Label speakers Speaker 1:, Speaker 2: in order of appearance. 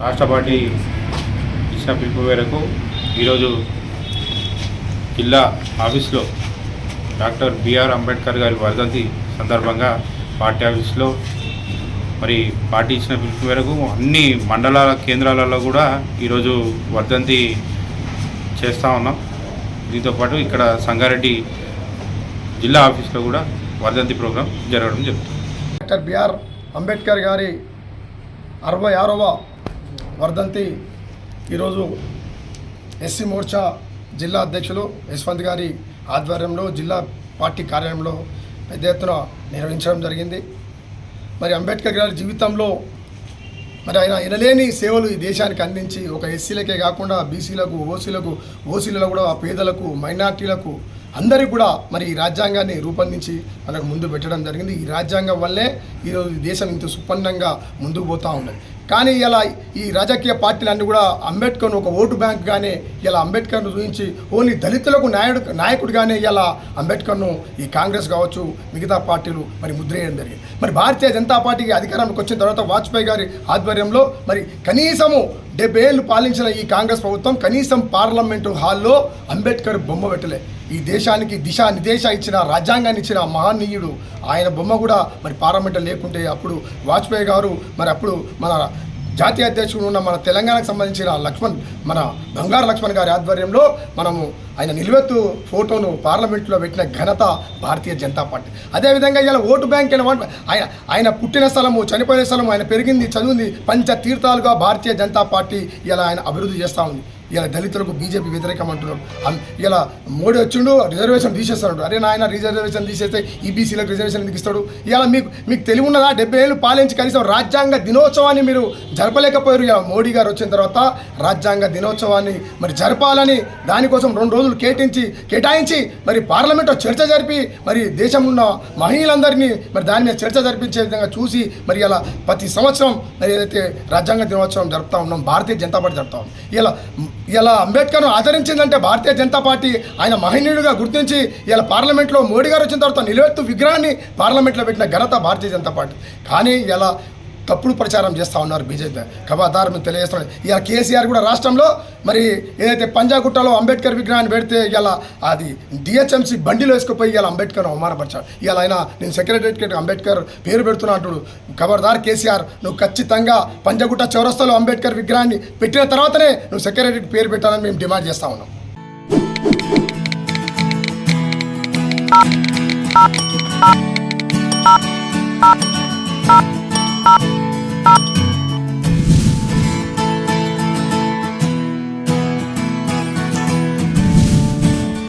Speaker 1: రాష్ట్ర పార్టీ ఇచ్చిన పిలుపు మేరకు ఈరోజు జిల్లా ఆఫీస్లో డాక్టర్ బిఆర్ అంబేద్కర్ గారి వర్ధంతి సందర్భంగా పార్టీ ఆఫీస్లో మరి పార్టీ ఇచ్చిన పిలుపు మేరకు అన్ని మండలాల కేంద్రాలలో కూడా ఈరోజు వర్ధంతి చేస్తూ ఉన్నాం. దీంతోపాటు ఇక్కడ సంగారెడ్డి జిల్లా ఆఫీస్లో కూడా వర్ధంతి ప్రోగ్రాం జరగడం జరుగుతుంది.
Speaker 2: డాక్టర్ బిఆర్ అంబేద్కర్ గారి 66వ వర్ధంతి ఈరోజు ఎస్సీ మోర్చా జిల్లా అధ్యక్షులు యశ్వంత్ గారి ఆధ్వర్యంలో జిల్లా పార్టీ కార్యాలయంలో పెద్ద ఎత్తున నిర్వహించడం జరిగింది. మరి అంబేద్కర్ గారి జీవితంలో మరి ఆయన ఎనలేని సేవలు ఈ దేశానికి అందించి ఒక ఎస్సీలకే కాకుండా బీసీలకు ఓసీలలో కూడా పేదలకు మైనార్టీలకు అందరికీ కూడా మరి ఈ రాజ్యాంగాన్ని రూపొందించి మనకు ముందు పెట్టడం జరిగింది. ఈ రాజ్యాంగం వల్లే ఈరోజు దేశం ఇంత సుపన్నంగా ముందుకు పోతూ ఉన్నది. కానీ ఇలా ఈ రాజకీయ పార్టీలన్నీ కూడా అంబేద్కర్ను ఒక ఓటు బ్యాంక్గానే ఇలా అంబేద్కర్ను చూపించి ఓన్లీ దళితులకు నాయకుడిగానే ఇలా అంబేద్కర్ను ఈ కాంగ్రెస్ కావచ్చు మిగతా పార్టీలు మరి ముద్రేయడం జరిగింది. మరి భారతీయ జనతా పార్టీకి అధికారంలోకి వచ్చిన తర్వాత వాజ్పేయి గారి ఆధ్వర్యంలో మరి కనీసము 70 ఏళ్ళు పాలించిన ఈ కాంగ్రెస్ ప్రభుత్వం కనీసం పార్లమెంటు హాల్లో అంబేద్కర్ బొమ్మ పెట్టలే. ఈ దేశానికి దిశానిర్దేశ ఇచ్చిన రాజ్యాంగాన్ని ఇచ్చిన మహనీయుడు ఆయన బొమ్మ కూడా మరి పార్లమెంట్లో లేకుంటే అప్పుడు వాజ్పేయి గారు మరి అప్పుడు మన జాతీయ అధ్యక్షుడు ఉన్న మన తెలంగాణకు సంబంధించిన మన బంగారు లక్ష్మణ్ గారి ఆధ్వర్యంలో మనము ఆయన నిలువెత్తు ఫోటోను పార్లమెంట్లో పెట్టిన ఘనత భారతీయ జనతా పార్టీ. అదేవిధంగా ఇలా ఓటు బ్యాంక్ ఆయన పుట్టిన స్థలము చనిపోయిన స్థలము ఆయన పెరిగింది చదివింది పంచ తీర్థాలుగా భారతీయ జనతా పార్టీ ఇలా ఆయన అభివృద్ధి చేస్తూ ఉంది. ఇలా దళితులకు బీజేపీ వ్యతిరేకం అంటున్నారు. ఇలా మోడీ వచ్చిండు రిజర్వేషన్ తీసేస్తాడు. అరే నాయన రిజర్వేషన్ తీసేస్తే ఈబీసీలకు రిజర్వేషన్ ఎందుకు ఇస్తాడు? ఇలా మీకు తెలివి ఉన్నదా? 70 ఏళ్ళు పాలించి కనీసం రాజ్యాంగ దినోత్సవాన్ని మీరు జరపలేకపోయారు. ఇలా మోడీ గారు వచ్చిన తర్వాత రాజ్యాంగ దినోత్సవాన్ని మరి జరపాలని దానికోసం 2 రోజులు కేటాయించి మరి పార్లమెంట్లో చర్చ జరిపి మరి దేశంలో ఉన్న మహిళలందరినీ మరి దాని మీద చర్చ జరిపించే విధంగా చూసి మరి ఇలా ప్రతి సంవత్సరం మరి ఏదైతే రాజ్యాంగ దినోత్సవం జరుపుతా ఉన్నాం భారతీయ జనతా పార్టీ జరుపుతా ఉన్నాం. ఇలా అంబేద్కర్ను ఆదరించిందంటే భారతీయ జనతా పార్టీ ఆయన మహనీయుడిగా గుర్తించి ఇలా పార్లమెంట్లో మోడీ గారు వచ్చిన తర్వాత నిలువెత్తు విగ్రహాన్ని పార్లమెంట్లో పెట్టిన ఘనత భారతీయ జనతా పార్టీ. కానీ ఇలా తప్పుడు ప్రచారం చేస్తూ ఉన్నారు బీజేపీ. ఖబర్దార్ మేము తెలియజేస్తున్నాం. ఇలా కేసీఆర్ కూడా రాష్ట్రంలో మరి ఏదైతే పంజాగుట్టలో అంబేద్కర్ విగ్రహాన్ని పెడితే ఇలా అది డిహెచ్ఎంసీ బండిలో వేసుకుపోయి ఇలా అంబేద్కర్ అవమానపరిచాడు. ఇలా ఆయన నేను సెక్రటరీకి అంబేద్కర్ పేరు పెడుతున్నా అంటుడు. ఖబర్దార్ కేసీఆర్, నువ్వు ఖచ్చితంగా పంజాగుట్ట చౌరస్తాలో అంబేద్కర్ విగ్రహాన్ని పెట్టిన తర్వాతనే నువ్వు సెక్రటరీకి పేరు పెట్టాలని మేము డిమాండ్ చేస్తూ ఉన్నాం.